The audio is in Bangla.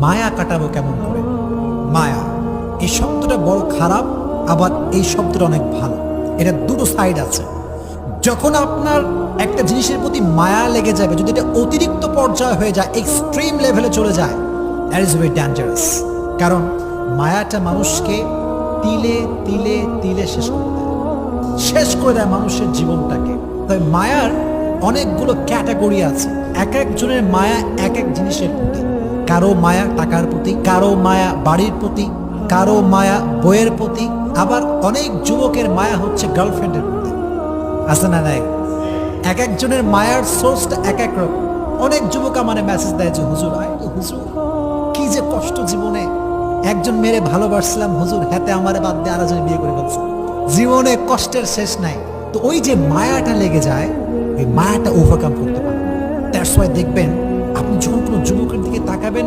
মায়া কাটাবো কেমন করে? মায়া এই শব্দটা বড় খারাপ, আবার এই শব্দটা অনেক ভালো। এটা দুটো সাইড আছে। যখন আপনার একটা জিনিসের প্রতি মায়া লেগে যাবে, যদি এটা অতিরিক্ত পর্যায়ে হয়ে যায়, এক্সট্রিম লেভেলে চলে যায়, দ্যাট ইজ ভেরি ডেঞ্জারাস। কারণ মায়াটা মানুষকে তিলে তিলে তিলে শেষ করে দেয় মানুষের জীবনটাকে। তাই মায়ার অনেকগুলো ক্যাটাগরি আছে। এক একজনের মায়া এক এক জিনিসের প্রতি। কারো মায়া টাকার প্রতি, কারো মায়া বাড়ির প্রতি, কারো মায়া বইয়ের প্রতি, আবার অনেক যুবকের মায়া হচ্ছে গার্লফ্রেন্ডের প্রতি। আছে না নাই? এক একজনের মায়ার সোর্সটা এক এক রকম। অনেক যুবক মানে মেসেজ দেয় যে হুজুর হুজুর কি যে কষ্ট জীবনে, একজন মেরে ভালোবাসছিলাম হুজুর, হাতে আমারে বাদ দিয়ে আরেকজন বিয়ে করে ফেলছে, জীবনে কষ্টের শেষ নাই। তো ওই যে মায়াটা লেগে যায়, ওই মায়াটা ওভারকাম করতে পারে। দ্যাটস ওয়াই দেখবেন আপনি যখন কোনো যুবকের দিকে তাকাবেন,